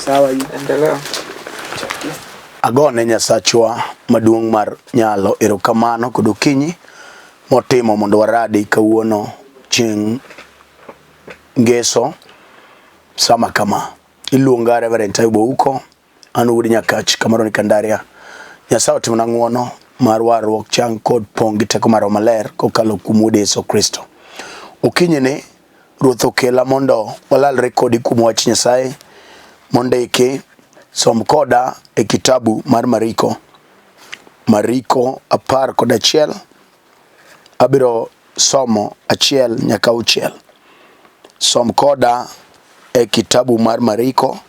Sawa, endelea. Agone Nyasachwa maduong' mar nyalo erokamano kod okinyi motimo mondo waradi kawuono chieng' ngeso sama kama. Iluonga Reverend Ayub an wuod Nyakach kamaro ni Kandaria. Nyasaye otimona ng'wono mar warruok chang kod pong' gi teko mar maler kokalo kuom wuod Yesu Kristo. Okinyi ni Ruoth okela mondo walalre kodi kuom wach Nyasaye mondiki som koda e kitabu mar Mariko 11 abiro somo 1 nyaka 6. Som koda e kitabu mar Mariko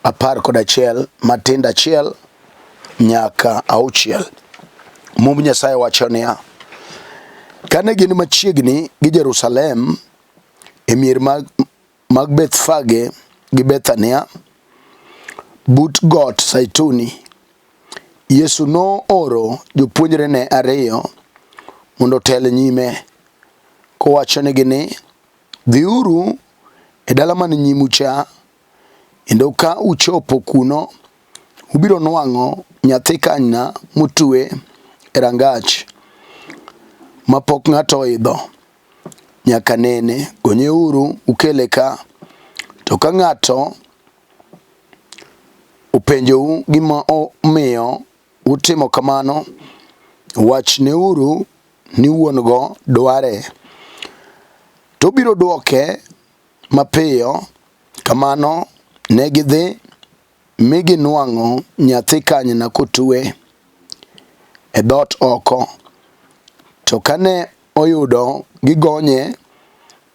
11 matindo 1 nyaka 6. Mumb Nyasaye wacho niya: kane gin machiegni gi Jerusalem e mier mag Bethfage gi Bethania but got Zeituni, Yesu nooro jopuonjrene ariyo mondo otel nyime kowachonigi ni, Dhiuru e dala man nyimu cha, kendo ka uchopo kuno ubiro nwang'o nyathi kanyna motue e rangach mapok ng'ato oidho nyaka nene. Gonyeuru ukele ka, to ka ng'ato upenjou gima omiyo utimo kamano, wachneuru ni wuon go dware, to biro duoke mapiyo. Kamano ne gidhi mi ginwang'o nyathi kanyna kotue e dhot oko. To kane oyudo gigonye,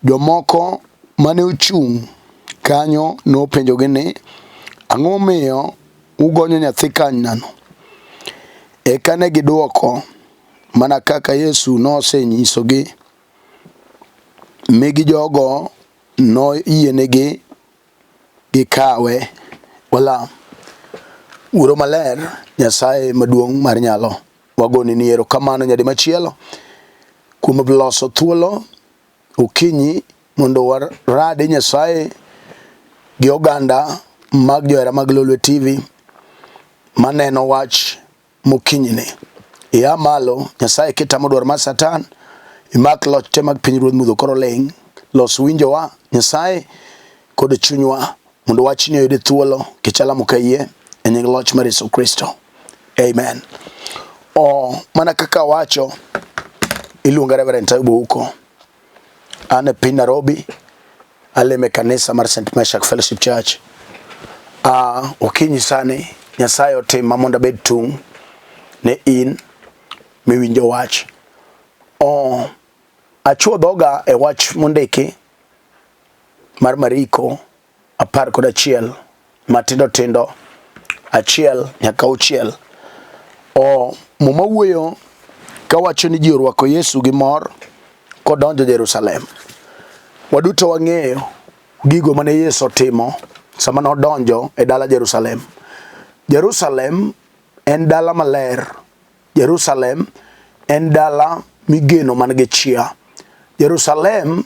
jomoko mane ochung' kanyo nopenjogi ni, ang'o miyo ugonyo nyathi kanynano? Eka ne giduoko mana kaka Yesu nosenyisogi, migi jogo noyienegi gikawe. Wala uro maler Nyasaye maduong' mar nyalo, wagoni ni erokamano nyadi machielo kuom loso thuolo okinyi mondo waradi Nyasaye gi oganda mag johera mag Lolwe TV maneno wach mokinyini. Ia malo Nyasaye kitamo dwaro mar Satan, imak loch te mag pinyruodh mudho koro ling. Los winjowa Nyasaye kod chunywa mondo wachni oyud thuolo kichalamo kayie e nying loch mar Yesu Kristo. Amen. Mana kaka wacho, iluonga Reverend Ayub. An e piny Nairobi, aleme kanisa mar St. Meshach Fellowship Church. Okinyi sani Nyasaye otima mondo abed tung' ne in miwinjo wach. Achuo dhoga e wach mondiki mar Mariko 11 matindo tindo 1 nyaka 6. Muma wuoyo kawacho ni ji orwako Yesu gi mor kodonjo Jerusalem. Waduto wang'eyo gigo mane Yesu timo sama nodonjo e dala Jerusalem. Jerusalem en dala maler. Jerusalem en dala migeno man gi chia. Jerusalem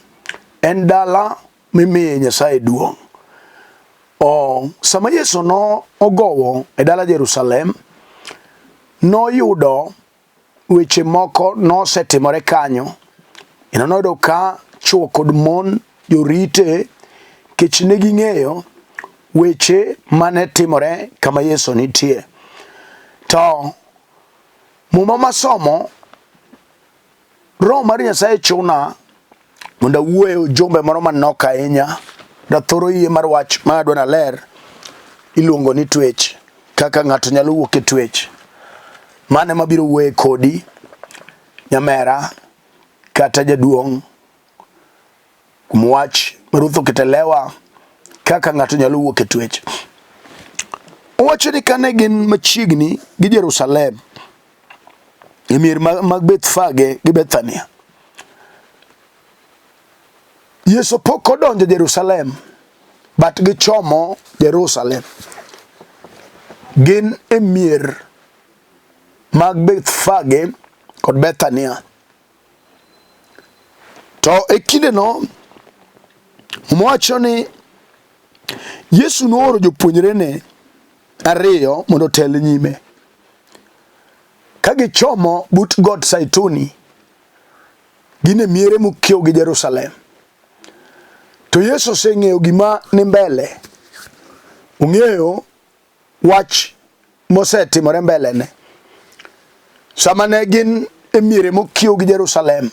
en dala mimiye Nyasaye duong'. Sama Yesu no ogowo e dala Jerusalem, noyudo weche moko nosetimore kanyo. Noyudo ka chuo kod mon jorite kech ne ging'eyo weche mane timore kama Yesu nitie. To muma masomo, Roho mar Nyasaye chuna mondo awuoyo jumbe moro manok ahinya. Dathoro yie mar wach ma adwa naler iluongo ni twech, kaka ng'ato nyalo wuok e twech. Mane mabiro wuoye kodi nyamera kata jaduong' kuom wach Ruoth oketelewa kaka ng'ato nyalo wuok e twech. Owacho ni kane gin machiegni gi Jerusalem e mier mag Bethfage gi Bethania, Yesu pok odonjo Jerusalem, but gichomo Jerusalem. Gin e mier mag Bethfage kod Bethania. To e kinde no, mwacho ni Yesu nooro jopuonjrene ariyo mondo otel nyime. Ka gichomo but got Zeituni, gine miere mokiewo gi Jerusalem. To Yesu oseng'eyo gima ni mbele. Ong'eyo wach mosetimore mbele ne. Sama ne gin e miere mokiewo gi Jerusalem,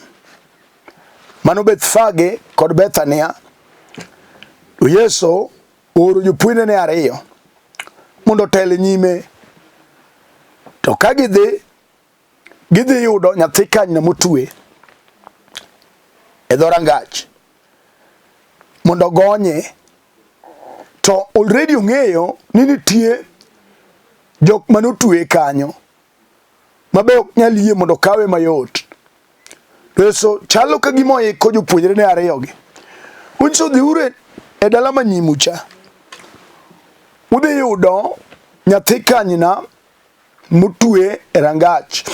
mano Bethfage kod Bethania, to Yesu ooro jopuonjrene ariyo mondo otel nyime. To ka gidhi yudo nyathi kanyna motue e dho rangach mondo gonye, to already ong'eyo ni nitie jok manotue kanyo mabe ok nyal yie mondo kawe mayot. Yesu chalo ka gima oiko jopuonjrene ariyogi. Unyiso dhiuru e dala ma nyimu cha, udhi yudo nyathi kanyna motue e rangach.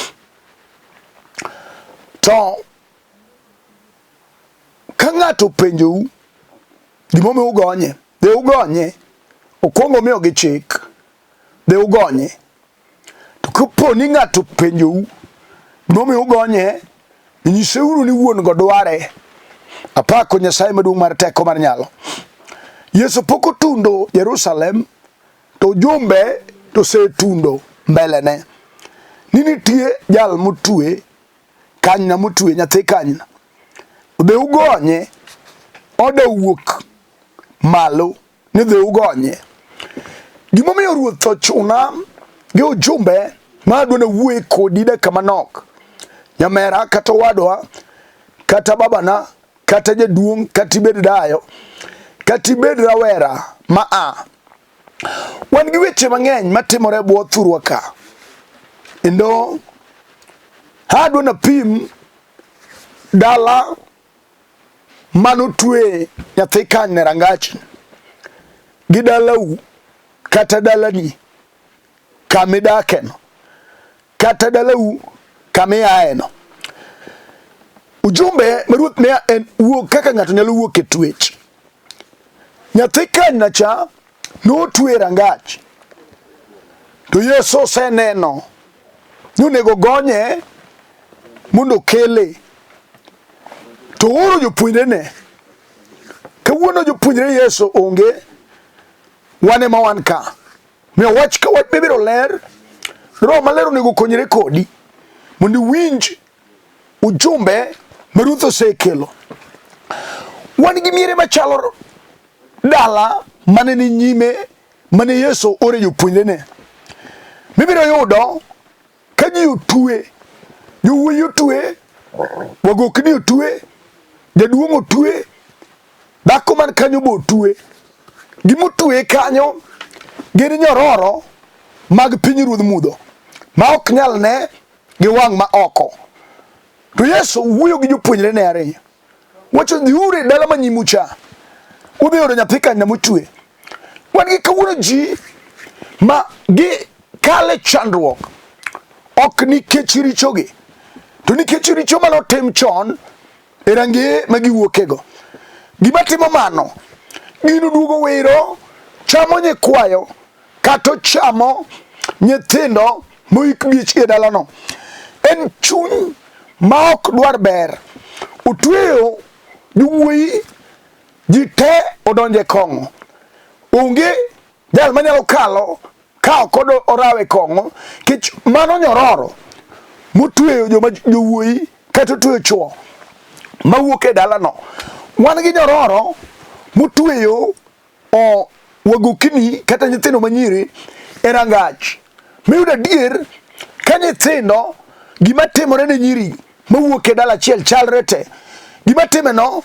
To ka ng'ato penjou gimomiyo ugonye, dhi ugonye. Okuongo miyogi chik, dhi ugonye. To kapo ni ng'ato penjou gimomiyo ugonye, nyiseuru ni wuon go dware. Apako Nyasaye maduong' mar teko mar nyalo. Yesu pok otundo Jerusalem, to ujumbe to osetundo mbele ne. Ni nitie jal motue, kanyna motue, nyathi kanyna. Dhi ugonye, oda wuok malo ni dhi ugonye. Gimomiyo Ruoth ochuna gi ujumbe ma adwa wuoye kodi dakika manok. Nyamera kata wadwa, kata babana, kata jaduong', kata ibed dayo, kata ibed rawera wan gi weche mang'eny matimore bwo thurwa ka. Endo adwa napim dala manotue nyathi kanyna rangach gi dalau, kata dalani kamidakeno, kata dalau kamiaeno. Ujumbe ma Ruoth miya en wuok kaka ng'ato nyalo wuok e twech. Nyathi kanyna cha notue e rangach, to Yesu oseneno ni onego gonye mondo okele. To ooro jopuonjrene. Kawuono jopuonjre Yesu onge, wan ema wan ka. Miyo wach ka wach bibiro ler, Roho Maler onego konyre kodi mondo iwinj ujumbe ma Ruoth osekelo. Wan gi miere machalo dala mane ni nyime, mane Yesu ore jopuonjrene. Mibiro yudo ka ji otue, jowuoyi otue, wagokni otue, jaduong' otue, dhako man kanyo bo otue. Gimotue kanyo gin nyororo mag pinyruodh mudho ma ok nyal ne gi wang' ma oko. To Yesu wuoyo gi jopuonjrene ariyo. Wacho dhiuru e dala ma nyimu cha, udhi yudo nyathi kanyna motue. Wan gi kawuono ji ma gi kale chandruok, ok nikech richogi, to nikech richo manotim chon e range ma giwuokego. Gima timo mano, gino duogo wiro, chamo nyikwayo, kata chamo nyithindo moik bich e dalano. En chuny ma ok dwar ber. Otweyo jowuoyi, ji te odonje kong'o. Onge jal manyalo kalo ka ok orawe kong'o, kech mano nyororo motweyo jowuoyi kata otweyo chuo mawuok e dalano. Wan gi nyororo motweyo wagokni kata nyithindo manyiri e rangach. Miyudo adier ka nyithindo gima timore ne nyiri mawuok e dala achiel chalre te. Gima timeno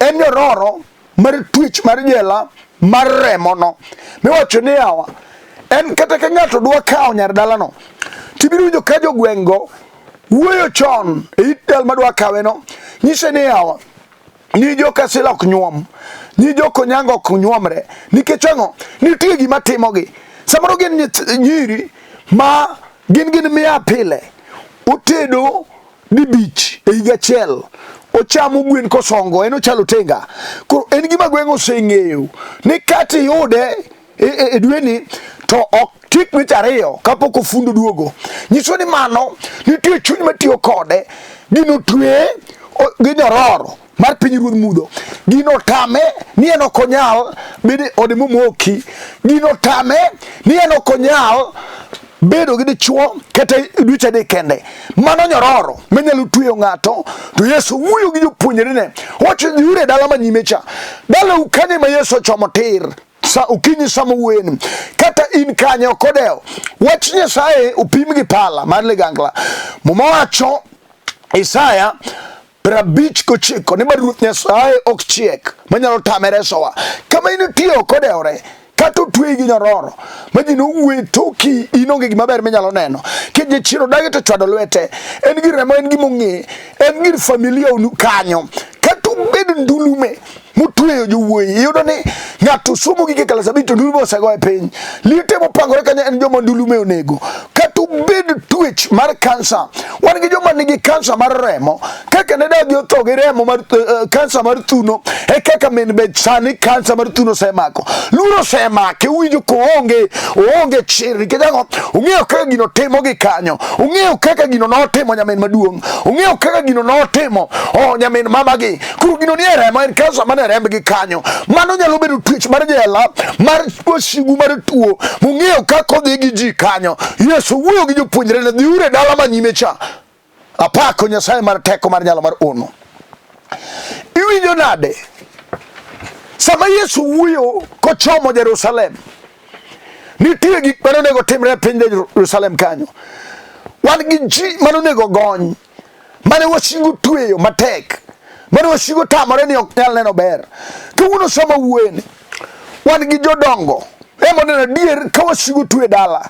en nyororo mar twech mar jela mar remono. Miwacho ni yawa, en kata ka ng'ato dwa kawo nyar dalano, tibiro winjo ka jogweng'go wuoyo chon e it dal madwa kaweno, nyise ni yawa, ni joka sila ok nyuom, ni joko nyango ok nyuomre. Nikech ang'o? Nitie gima timogi. Samoro gin nyiri ma gin mia pile, otedo dibich e higa achiel, ochamo gwen kosongo, en ochalo tenga. Koro en gima gweng' oseng'eyo ni kati yude e dweni to ok tik wich ariyo kapok ofundo duogo. Nyiso ni mano nitie chuny matiyo kode, gino twe gi nyororo mar pinyruodh mudho. Gino tame ni en ok onyal bedo ode momoki. Gino tame ni en ok onyal bedo gi dichuo kata dweche adek kende. Mano nyororo manyalo tweyo ng'ato. To Yesu wuoyo gi jopuonjrene, wacho dhiuru e dala manyime cha. Dala ukanye ma Yesu ochomo tir sa ukinyi samo wen kata in kanyo kodeo. Wach Nyasaye upim gi pala mar ligangla. Muma wacho Isaya 59 ni Ruoth Nyasaye ok chiek manyalo tame resowa. Kama initiyo kodeore kata otwe gi nyororo ma ji nowuoyo toki inonge gima ber minyalo neno. Keje chiro dage to chwado lwete, en gi remo, en gi mong'e, en gi familia unu kanyo. Kata obed ndulume mutweyo jowuoyi, iyudo ni ng'ato somo gige kalasabit to ndulume osegoye piny. Liete mopangore kanyo en joma ndulume onego. Kata obed twech mar kansa, wan gi joma nigi kansa mar remo, kaka ne dagi otho gi remo mar kansa mar thuno, e kaka min be sani kansa mar thuno semako. Luoro semake, uwinjo ko oonge chir, nikech ang'o? Ong'eyo kaka gino timo gi kanyo, ong'eyo kaka gino notimo nyamin maduong', ong'eyo kaka gino notimo nyamin mamagi. Koro gino nie remo, en kansa mane rembgi kanyo. Mano nyalo bedo twech mar jela, mar wasigu mar tuo, mong'eyo kaka odhi gi ji kanyo. Yesu wuoyo gi jopuonjrene, dhiuru e dala manyime cha. Apako Nyasaye mar teko mar nyalo mar ono. Iwinjo nade? Sama Yesu wuoyo kochomo Jerusalem, nitie gik manonego timre e piny Jerusalem kanyo. Wan gi ji manonego gony, mane wasigu tweyo matek, mane wasigu tamore ni ok nyal neno ber. Kawuono sama wuoyeni, wan gi jodongo ema neno adier ka wasigu twe dala.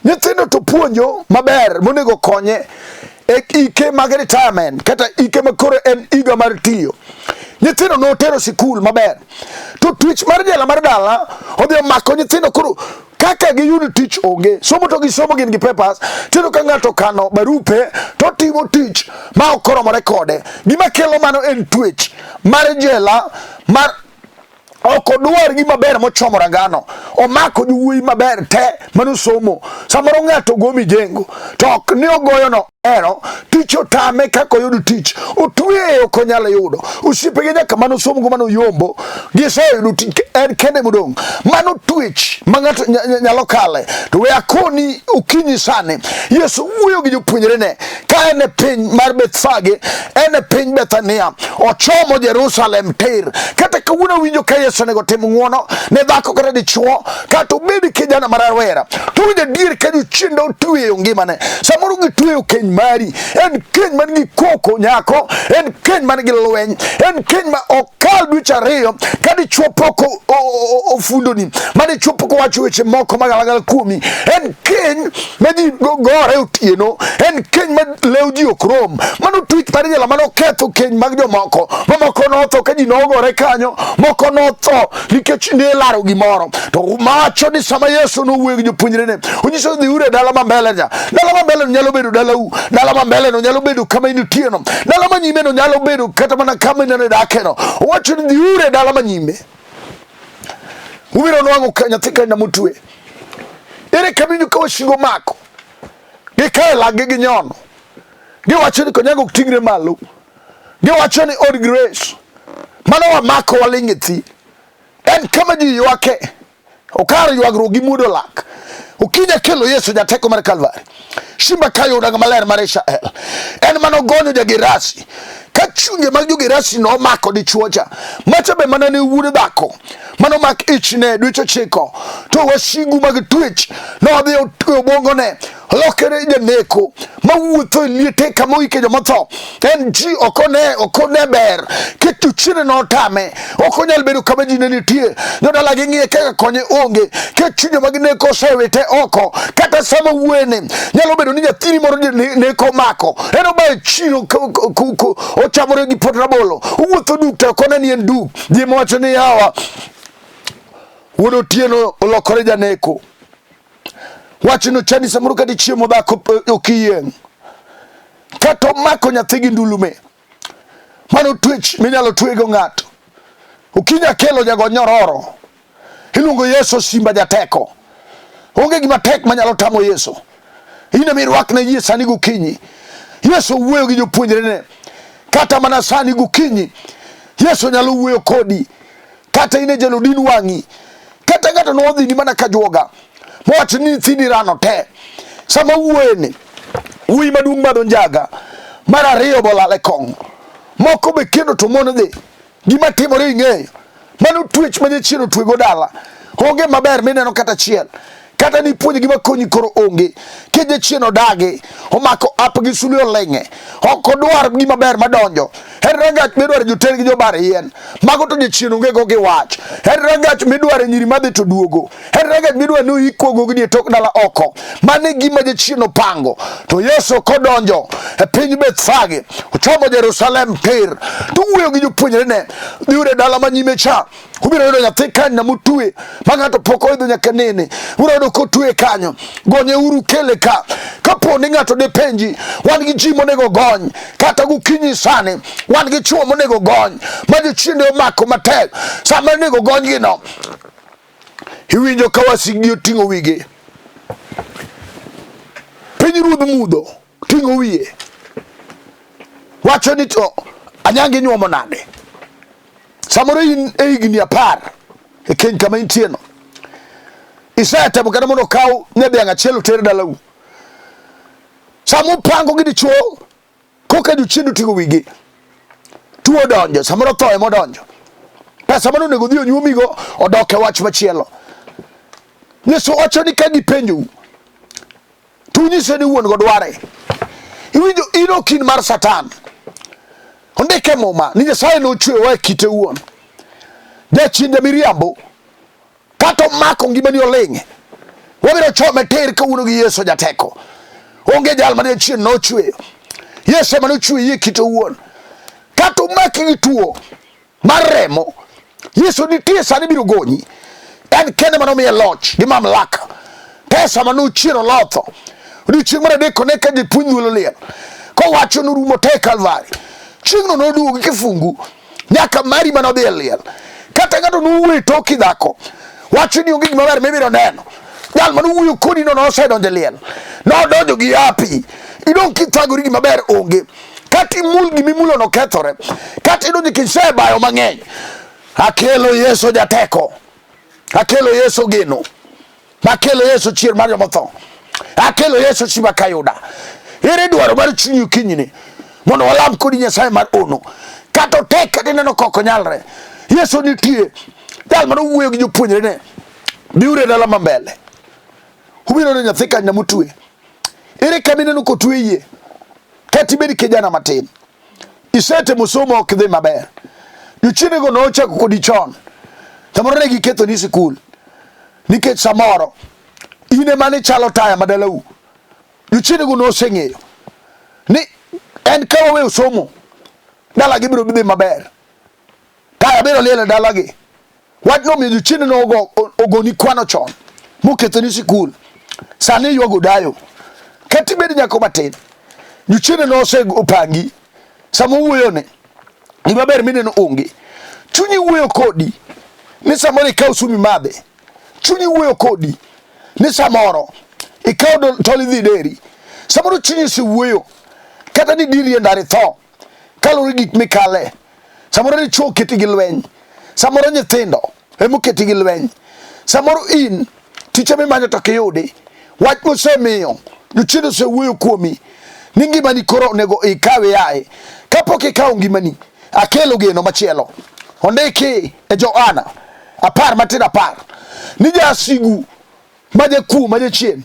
Nyithindo to puonjo maber monego konye e ike mag retirement kata ike makoro en iga mar tiyo. Nyithindo notero sikul maber, to twech mar jela mar dala odhi omako nyithindo. Koro kaka giyudo tich onge, somo to gisomo gin gi papers, tendo ka ng'ato kano barupe to timo tich ma ok oromore kode. Gima kelo mano en twech mar jela mar ok odwar gima ber mochomo rangano. Omako jowuoyi maber te manosomo. Samoro ng'ato go mijengo to ok ni ogoyo no ero tich otame kaka oyudo tich, otweyo ok onyalo yudo. Osiepege nyaka manosomo go manoyombo giseyudo tich, en kende modong'. Mano twech ma ng'ato nyalo kale. To we akoni ukinyi sani Yesu wuoyo gi jopuonjrene ka en e piny mar Bethfage, en e piny Bethania, ochomo Jerusalem tir. Kata kawuono winjo ka Yesu nego tim ng'uono ne dhako kata dichuo, kata obed kijana mar rawera, to winjo adier ka jochiende otweyo ngimane. Samoro gitweyo keny mari, en keny man gi koko nyako, en keny man gi lweny, en keny ma okal dweche ariyo ka dichuo pok ofundoni, ma dichuo pok owacho weche moko magalagala kuomi. En keny ma ji gore otieno, en keny ma lew ji ok rom. Mano twech mar jela mano ketho keny mag jomoko. Mamoko notho ka ji nogore kanyo, moko notho nikech ne laro gimoro. To macho ni sama Yesu nowuoyo gi jopuonjrene, onyiso dhiuru e dala mambele ja. Dala mambele no nyalo bedo dalau, dala mambele no nyalo bedo kama initie no, dala manyime no nyalo bedo kata mana kama inedake no. Owacho ni dhiuru e dala manyime, ubiro nwang'o nyathi kanyna motue. Ere kaminyo ka wasigu mako gikae lagi gi nyono, giwacho ni konyago ok tingre malo, giwacho ni od grace mano wamako waling' e thi. En kama ji ywake, okaro ywagruok gi muodo lak. Ukinya kelo Yesu jateko mar Kalvari, shimba kayo udaga maler mar Israel, en manogonyo jagerasi ka chunje mag jogerasi nomako dichuo cha. Macha be mana ne wuod dhako manomak ichne dweche 9, to wasigu mag twech nodhi otweyo obwongone, olokere janeko mawuotho e liete kama oike jomotho. En ji okone ber, keto chine notame, ok onyal bedo kama ji ne nitie. Jodala gi ng'iye kaka konye onge, ket chunje mag neko osewite oko. Kata sama wuene nyalo bedo ni nyathini moro neko mako, en obaye chino ochamore gi pot rabolo, owuotho duk to ok ni en duk. Ji mowacho ni yawa wuod otieno olokore janeko. Wachino chani samoro ka dichiemo dhako okiyieng', kata omako nyathi gi ndulume. Mano twech minyalo twego ng'ato. Ukinya kelo jago nyororo, Iluongo Yesu simba jateko. Onge gima tek manyalo tamo Yesu. Ine mirwakne yie sani gokinyi. Yesu wuoyo gi jopuonjrene. Kata mana sani gokinyi Yesu nyalo wuoyo kodi. Kata ine jalodin wang'i. Kata ng'ato nodhi ni mana kajuoga. Mowacho ni nyithini rano te. Sama wuoyene, wuoyi maduong' madho njaga. Mar ariyo bolale kong'. Moko be kendo to mon dhi. Gima timore ing'eyo. Mano twech ma jachien otwego dala. Onge maber mineno kata chiel. Kata ni puonj gima konyi koro onge. Ke jachien odagi. Omako ap gi sulwe oleng'e. Ok odwar gima ber madonjo. En rangach midware joter gi jobar yien. Mago to jachien onge go gi wach. En rangach midware nyiri madhi to duogo. En rangach midware no ikwogo gi tok dala oko. Mane gima jachien opango. To Yesu kodonjo e piny Bethfage. Ochomo Jerusalem tir. To wuoyo gi jopuonjrene. Dhiuru e dala ma nyime cha. Ubiro yudo nyathi kanyna motue. Ma ng'ato pok oyudo nyaka nene. Ubiro yudo kotue kanyo. Gonye uru kele ka. Kapo ni ng'ato de penji. Wan gi ji monego gony. Kata gokinyi sani. Wan gi chuo monego gony. Ma jochiende omako matek. Sama nego gony gi no. Iwinjo ka wasigi oting'o wige. Piny ruodh mudho. Ting'o wiye. Wacho ni to anyangi nyuomo nade. Samoro in e higni 10 e keny kama intie no. Isetemo kata mondo kaw nyadhiang' achiel oter dalau. Samo pango gi dichuo koka jochiende oting'o wigi. Tuo donjo, samoro tho ema odonjo. Pesa mano nego dhi onyuomigo odok e wach machielo. Yesu wacho ni ka gipenjou to unyise ni wuon go dware. Iwinjo ino kin mar Satan. Ondike muma ni Nyasaye nochweyowa e kite wuon. Jachinde miriambo kata omako ngimani oling'e. Wabiro chome tir kawuono gi Yesu jateko. Onge jal mane chien nochweyo. Yesu ema nochweyi e kite wuon. Kata omaki gi tuo mar remo. Yesu nitie sani biro gonyi. En kende manomiye loch gi mamlaka. Pesa manochiero lotho. Odiochieng' mar adek ne ka japuonj thuolo liel. Kowacho norumo te Kalvari. Chieng'no noduogo kifungu nyaka mari manodhi e liel. Kata ng'ato nowuoyo tok dhako. Wacho ni onge gima ber mibiro neno. Jal manowuoyo kodi no nosedonjo e liel. Nodonjo gi api. Idong' kithagori gima ber onge. Kata imul gimimulo no kethore. Kata idonjo kisebayo mang'eny. Akelo Yesu jateko. Akelo Yesu geno. Akelo Yesu chier mar jomotho. Akelo Yesu simba kayuda. Ere dwaro mar chunyi okinyini mondo walam kodi Nyasaye mar ono. Kata tek kata ineno koko nyalre. Yesu nitie. Jal mano wuoyo gi jopuonjrene. Dhiuru e dala ma mbele. Ubiro yudo nyathi kanyna motue. Ere kama ineno kotue yie. Kata ibed kijana matin. Isetemo somo ok dhi maber. Jochiende go nochako kodi chon. Samoro ne giketho ni sikul. Nikech samoro ine mane chalo taya madalau. Jochiende go noseng'eyo ni en ka oweyo somo dala gi biro dhi maber. Taya biro liel e dala gi. Wach nomiyo jochiende no ogoni kwano chon. Moketho ni sikul. Sani yuago dayo. Kata ibed nyako matin. Jochiende no opangi. Samo wuoyone. Gima ber mineno onge. Chunyi wuoyo kodi. Ni samoro ikaw sumi madhe. Chunyi wuoyo kodi. Ni samoro ikaw tol idhi deri. Samoro chunyi si wuoyo. Kata ni diri e ndari tho. Kalore gik mikale. Samoro ni chuo keti gi lweny. Samoro nyithindo emo keti gi lweny. Samoro in tiche mimanyo to kiyudi. Wach mosemiyo jochiende osewuoyo kuomi. Ni ngimani koro onego ikawe yae. Kapok ikawo ngimani, akelo geno machielo. Ondiki e Johana 10:10. Ni jasigu majakuo majachien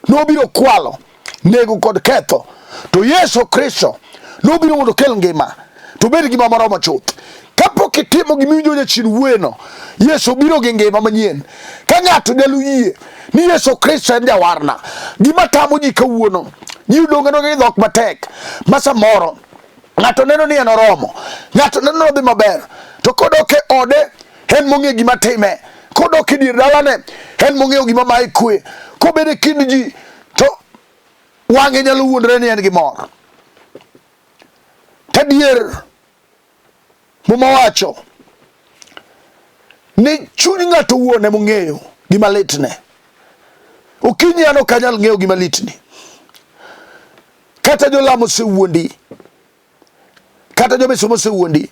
nobiro kwalo, nego kod ketho. To Yesu Kristo nobiro mondo kel ngima. To bed gima moromo chuth. Kapok itimo gimiwinjo jachien wuoyeno, Yesu biro gi ngima manyien. Ka ng'ato nyalo yie ni Yesu Kristo en jawarna. Gima tamo ji kawuono. Ji udong'eno gi dhok matek. Ma samoro ng'ato neno ni en oromo. Ng'ato neno dhi maber. To kodok e ode, en mong'e gima time. Kodok e dier dalane, en mong'eyo gima mae kwe. Kobed e kind ji, to wang'e nyalo wuondre ni en gi mor. Tadier, muma wacho ni chuny ng'ato wuone mong'eyo gima litne. Okinyi an ok anyal ng'eyo gima litni. Kata jolamo osewuondi, kata jomesomo osewuondi.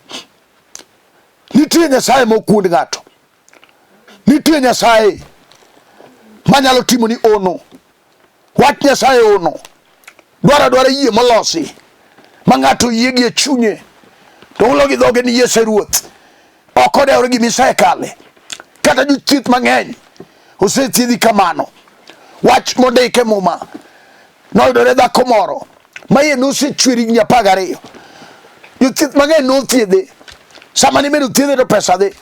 Nitie Nyasaye mokuond ng'ato. Nitie Nyasaye manyalo timo ni ono. Wach Nyasaye ono. Dwara yie molosi. Ma ng'ato yie gi e chunye. To ulo gi dhoge ni Yesu Ruoth. Ok odeore gi misekale. Kata jochieth mang'eny osethiedhi kamano. Wach mondike Muma noyudore dhako moro ma iye nosechweri higni 12. Jochieth mang'eny nothiedhe. Sama nimedo thiedhe to pesa dhi.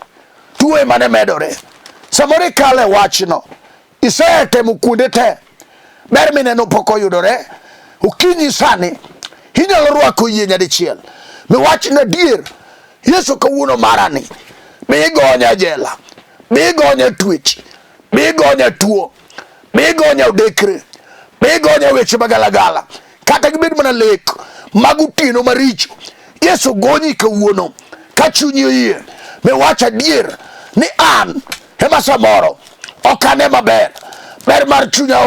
Tuo ema ne medore. Samoro ikale wachno. Isetemo kuonde te. Ber mineno pok oyudore. Okinyi sani inyalo rwako yie nyadichiel. Miwach na adier, Yesu kawuono marani mi igonya jela, mi igonya twech, mi igonya tuo, mi igonya odekre, mi igonya weche magalagala, kata gibed mana lek mag otieno maricho. Yesu gonyi kawuono ka chunyi oyie. Miwach adier ni an ema samoro ok ane maber. Ber mar chunya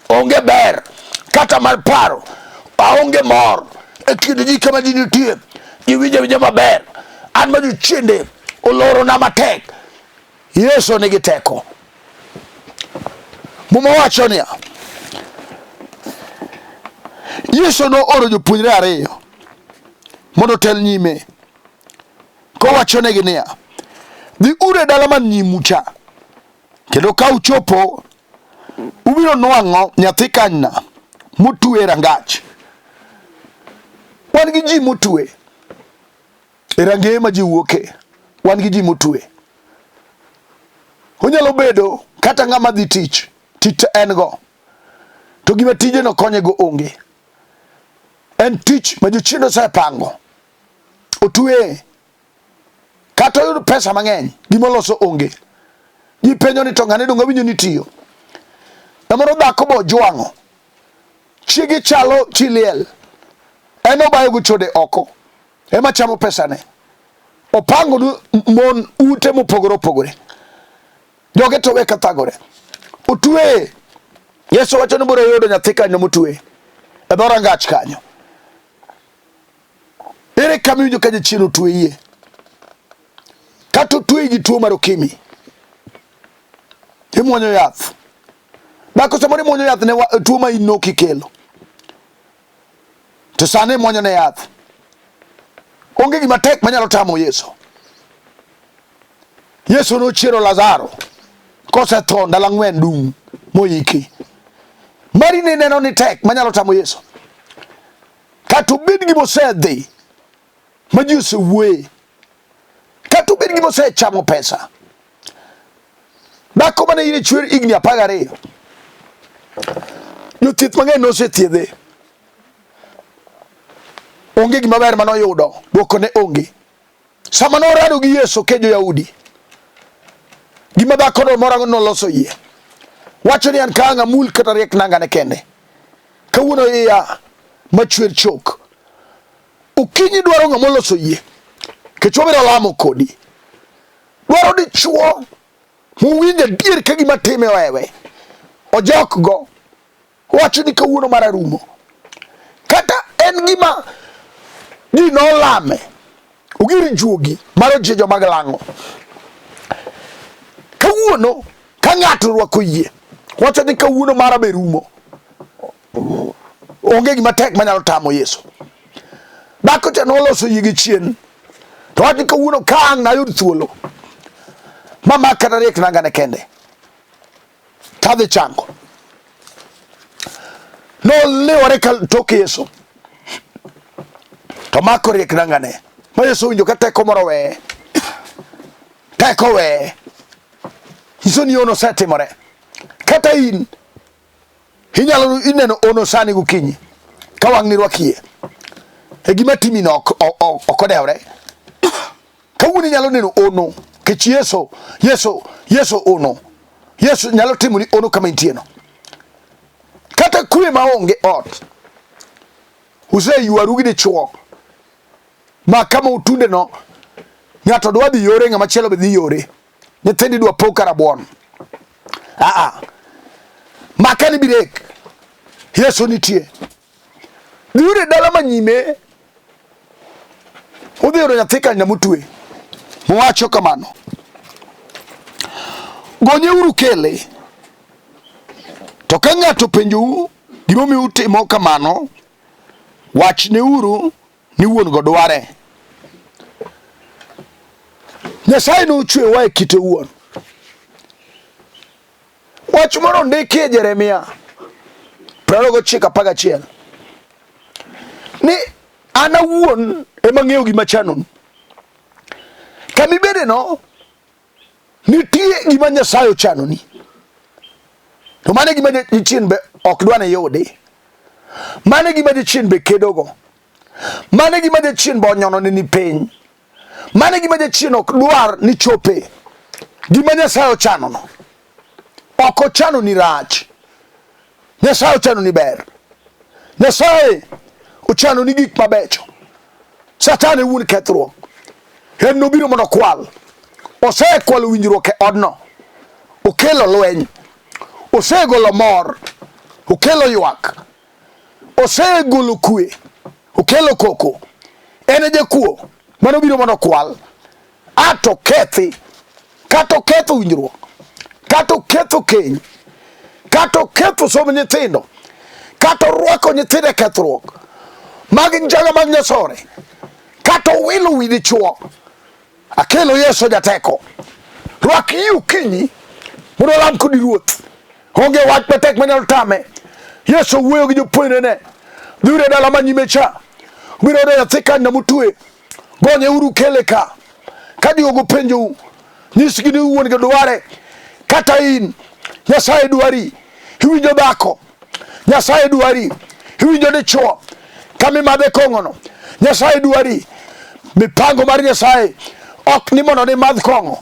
onge ber kata mar paro. Aonge mor e kind ji kama ji nitie. Ji winjo maber. An ma jochiende oloro na matek. Yesu nigi teko. Muma wacho niya, Yesu no oro jopuonjre ariyo mondo otel nyime, kowachonegi niya, dhiuru e dala man nyimu cha, kendo ka uchopo ubiro nwang'o nyathi kanyna motue rangach. Wan gi ji motue e rangeye ma ji wuoke. Wan gi ji motue. Onyalo bedo kata ng'ama dhi tich en go, to gima tije no konye go onge. En tich ma jochiende osepango. Otue kata oyud pesa mang'eny, gima oloso onge. Ji penjo ni to ng'ane donga winjo ni tiyo. Samoro dhako bo jwang'o, chiege chalo chiliel, en obayo go chode oko, ema chamo pesane. Opango mon ute mopogore opogore, joge to we kathagore. Otue. Yesu wacho ni biro yudo nyathi kanyo motue e dho rangach kanyo. Ere kama iwinjo ka jachien otue iye? Kata otue gi tuo mar okimi, imuonyo yath. Dhako samoro imuonyo yath ne tuo ma in nokikelo, to sani imuonyo ne yath. Onge gima tek manyalo tamo Yesu. Yesu nochiero Lazaro kosetho ndalo 4 dung moiki. Mari ne neno ni tek manyalo tamo Yesu. Kata obed gima osedhi ma ji osewuoye, kata obed gima osechamo pesa. Dhako mane ire chwer higni 12, jothieth mang'eny nosethiedhe. Onge gima ber manoyudo, dwoko ne onge. Sama norado gi Yesu ke jo-Yahudi, gima dhako no moro noloso yie. Wacho ni an ka ang' amul kata riek nangane kende, kawuono iya machwer chok. Okinyi dwaro ng'ama oloso yie, kech wabiro lamo kodi. Dwaro dichuo muwinjo adier ka gima time wewe, ojok go. Wacho ni kawuono mar arumo, kata en gima ji nolame, ogir juogi mar ojejo mag lang'o. Kawuono ka ng'ato rwako yie, wacho ni kawuono mara be rumo. Onge gima tek manyalo tamo Yesu. Dhako cha noloso yie gi chien, to wacho ni kawuono ka ang' nayud thuolo mama kata riek nangane kende, tadhi chango. Noliwore tok Yesu, to mako riek nangane. Ma Yesu winjo ka teko moro weye, teko weye. Nyiso ni ono osetimore. Kata in inyalo ineno ono sani gokinyi ka wang'ni rwakie, e gima timi no ok odewre. Kawuono inyalo neno ono, kech Yesu ono. Yesu nyalo timo ni ono kama intieno. Kata kwe maonge ot, useywaru gi dichuo, ma kama utunde no ng'ato dwa dhi yore, ng'ama chielo be dhi yore. nyithindi dwa pok karabuon. Makani birek. Yesu nitie. Dhiuru e dala ma nyime. Udhiuru nyathi kanyna motue. Mowacho kamano. Gonyeuru kele. To ka ng'ato penjou gimomiyo utimo kamano, wachneuru ni wuon go dware. Nyasaye nochwewa e kite wuon. Wach moro ndiki e Jeremia 29:11 ni an awuon ema ng'eyo gima chanonu. Kamibede no nitie gima Nyasaye ochanoni. To mane gima dichien be ok dwane yudi. Mane gima dichien be kedogo. Mane gima dichien be onyono ni piny. Mane gima dichien ok dwar ni chope. Gima Nyasaye ochanono. Ok ochano ni rach. Nyasaye ochano ni ber. Nyasaye ochano ni gik mabecho. Satan e wuon kethruok. En nobiro mondo kwal. Osekwalo winjruok e odno. Okelo lweny. Osegolo mor. Okelo ywak. Osegolo kwe. Okelo koko. En e jakuo manobiro mondo kwal. Ato kethi. Kato ketho winjruok. Kato ketho keny. Kato ketho somo nyithindo. Kato rwako nyithindo e kethruok. Magi njaga mag nyasore. Kato wilo wi dichuo. Akelo Yesu jateko. Rwak yu kinyi. Mondo lam kodi ruoth. Honge wach matek manyalo tame. Yesu wuoyo gi jopuonjrene. Dhiuru e dala ma nyime cha. Ubiro yudo nyathi kanyna motue. Gonyeuru kele ka. Ka diogo penjou, nyisgi ni wuon go dware. Kata in Nyasaye dwari. Iwinjo dhako. Nyasaye dwari. Iwinjo dichuo. Kami madhe kong'ono. Nyasaye dwari. Mipango mar Nyasaye ok ni mondo ni madh kong'o.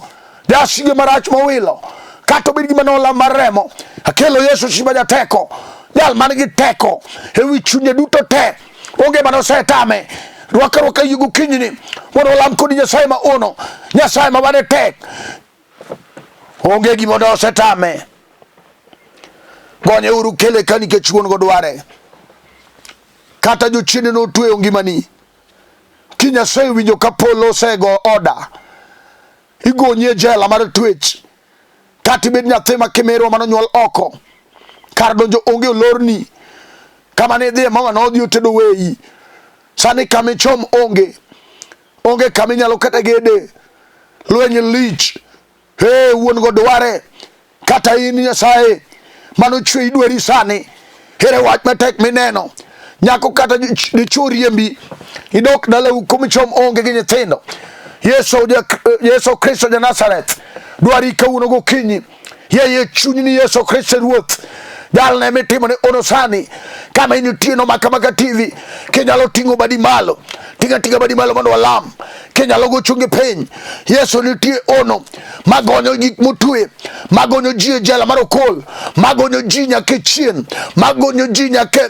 Jasige marach mowilo. Kato bed gima nola mar remo. Akelo Yesu shima jateko. Jal man gi teko ewi chunye duto te. Onge mano setame. Rwaka yugo kinyini. Mondo lam kodi Nyasaye ma ono. Nyasaye ma bade tek. Onge gima no setame. Gonyeuru kele ka nikech wuon go dware. Kata jochiende notweyo ngimani. Ki Nyasaye winjo ka polo osego oda. Igonye jela mar twech. Kata ibed nyathi ma kimero manonyuol oko. Kar donjo onge olorni. Kama ne dhie mama nodhi otedo weyi. Sani kama ichom onge. Onge kama inyalo kata gede. Lweny lich. Wuon go dware. Kata in Nyasaye manochwe idwari sani. Here wach matek mineno. Nyako kata dichuo riembi. Idok dala kumichom onge gi nyithindo. Yesu Kristo ja Nazareth. Dwari kawuono gokinyi. Ye chunyi ni Yesu Kristo ruoth. Jal ne mitimo ni ono sani. Kama initie no makamaka TV. Kenyalo tingo badi malo. Tinga badi malo mondo walam. Kenyalo go chungi peny. Yesu nitie ono. Magonyo gik motue. Magonyo ji jela marokol. Magonyo ji nyake chien. Magonyo ji nyake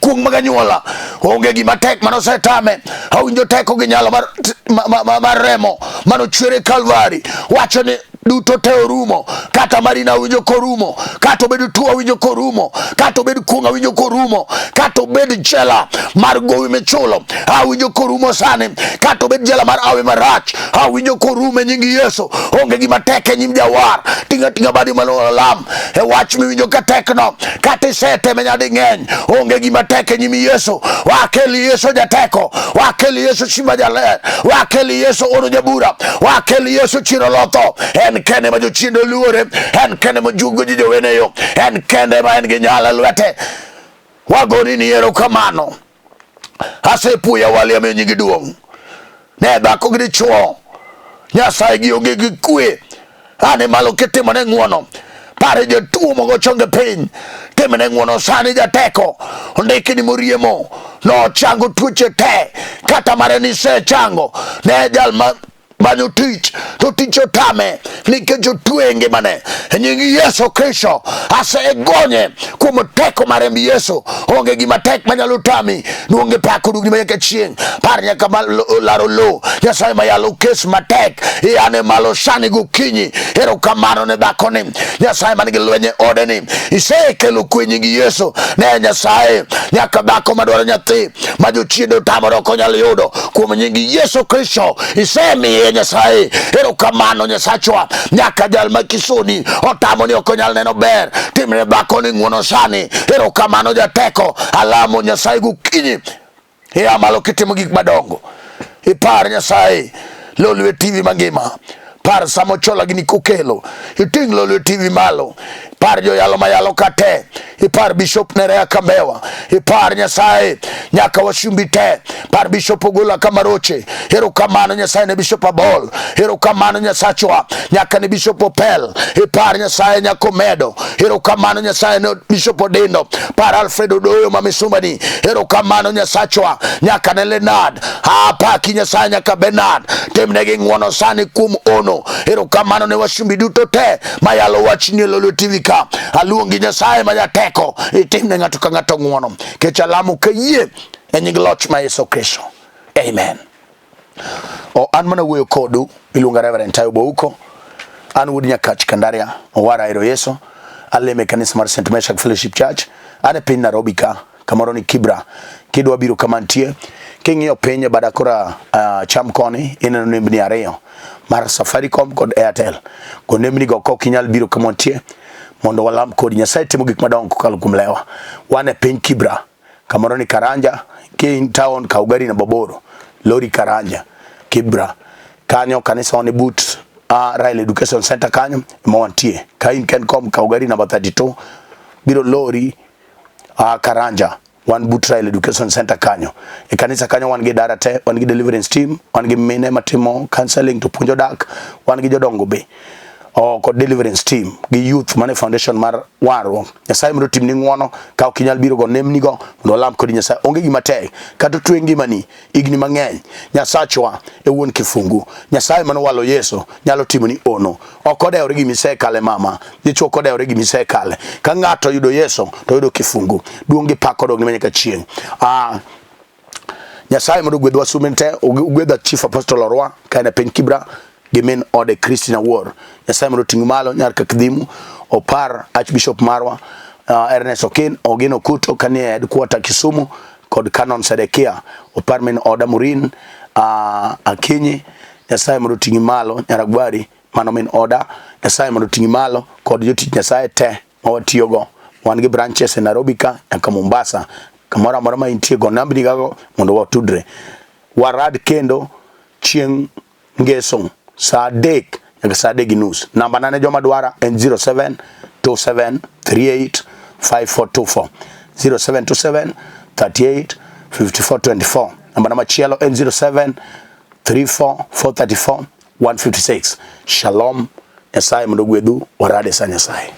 kuong maganyuola. Onge gima tek mano setame. Awinjo teko gi nyalo mar remo mano chwere Kalvari. Wacho ni duto te orumo. Kata marina winjo korumo. Kata bedo tuo winjo korumo. Kata bedo kuong winjo korumo. Kata bedo jela mar gowi mechulo. Winjo korumo sani. Kata bedo jela mar awe marach. Winjo korumo nyingi Yesu. Onge gima tek e nyim jawar. Tinga badi malo lam. E wach mi winjo ka tekno. Kata sete menyadi ngeny. Onge gima tek e nyim Yesu. Wakeli Yesu jateko. Wakeli Yesu shima jaler. Wakeli Yesu ono jabura. Wakeli Yesu chiro loto. En kende ma jochiende luore. En kende ma jugo ji joweneyo. En kende ma en gi nyala lwete. Wagoni ni erokamano. Asepuoya wali amiyo nyingi duong'. Ne dhako gi dichuo. Nyasaye gi onge gi kwe. Ane malo kitimone ng'uono. Pare jatuo mogo chonge piny. Timone ng'uono sani jateko. Ondiki ni moriemo. No chango tuoche te. Kata mare ni se chango. Ne jal manyo tich. To tich otame. Nikech otue ngimane. e nying Yesu Kristo asegonye kuom teko mar remb Yesu. Onge gima tek manyalo tami. Duonge pak odugni manyaka chieng'. Par nyaka laro lo. Nyasaye mayalo kes matek ane malo sani gokinyi. Erokamano ne dhakoni. Nyasaye manigi lwenye odeni. Isekelo kwe nying Yesu. Ne Nyasaye nyaka dhako madwaro nyathi ma jochiende otamore ok onyal yudo. Kuom nying Yesu Kristo isemiye Nyasaye. Erokamano Nyasachwa. Nyaka jal makisoni otamoni ok onyal neno ber. Timne dhakoni ng'wono sani. Erokamano jateko. Alamo Nyasaye gokinyi. Ia malo kitimo gik madongo. Ipar Nyasaye lolwe TV mangima. Par samo chola gini kokelo. Iting lolwe TV malo. Par jo yalo mayalo kate. Ipar Bishop Nerea Kambewa. Ipar Nyasaye nyaka washumbi te. Par Bishop Ogola Kamaroche. Erokamano Nyasaye ne Bishop Abol. Erokamano Nyasachwa nyaka ne Bishop Opel. Ipar Nyasaye nyako medo. Erokamano Nyasaye ne Bishop Odendo. Par Alfredo Doyo Mamisumbani. Erokamano Nyasachwa nyaka ne Leonard. Paki Nyasaye nyaka Bernard. Temnegi ng'wono sani kum ono. Erokamano ne washumbi duto te mayalo wachni lolo TV ka. Aluongi Nyasaye majateko itimne ng'ato ka ng'ato ng'wono. Kech alamo kayie e nying loch ma Yesu Kristo. Amen. An mana wuoyo kodu iluonga Reverend Ayub Ouko. An wuod Nyakach Kandaria owara ero Yesu. Aleme kanisa mar St. Meshach Fellowship Church. Ane piny Nairobi ka kamoro ni Kibra. Kidwa biro kamantie king'iyo piny bada kora cham koni ineno nembni ariyo mar Safaricom kod Airtel. Go nembni go kok inyal biro kamantie mondo walam kod Nyasaye timo gik madongo kokalo kuom lewa. Wan e piny Kibra kamoro ni Karanja Kane town Kaugari na Boboro Lori Karanja Kibra kanyo kanisa on but Rail Education Center kanyo mawantie Kane Kencom Kaugari number 32 biro Lori Karanja one boot Rail Education Center kanyo. E kanisa kanyo wan gi dara te, wan gi deliverance team, wan gi mine matimo counseling to puonjo dak, wan gi jodongo be. Ko deliverance team gi youth mane foundation mar waro. Nyasaye mondo tim ni ng'wono ka ok inyal biro go nemni go mondo lam kod Nyasaye. Onge gima tek kata twe ngimani igni mang'eny. Nyasachwa e wuon kifungu. Nyasaye mano walo Yesu nyalo timo ni ono. Ok odewre gi misekale mama. Dichuo kodewre gi misekale. Ka ng'ato yudo Yesu to yudo kifungu. Duonge pako dog ni manyaka chieng'. Nyasaye mondo gwedwa sumente, gwedwa Chief Apostle Orwa kae piny Kibra. Gimen ode Christina War. Nyasaye mondo ting' malo nyar ka kidhimu. Opar Archbishop marwa Ernest Okin Ogino Kuto kanie headquarter Kisumu kod Canon Sedekia. Opar men oda Murin Akinyi. Nyasaye mondo ting' malo Nyaragwari mano men oda. Nyasaye mondo ting' malo kod jotich Nyasaye te mawatiyogo. Wan gi branches e Nairobi ka nyaka Mombasa. Kamora mora ma intie go nambni gago mondo watudre. Warad kendo chieng' ngeso saa dek nyaka saa dek gi nus. Namba nane joma dwara en 0727385424 0727385424. Namba na machielo en 0734434156. Shalom. Nyasaye mondo gwedhu warade sa Nyasaye.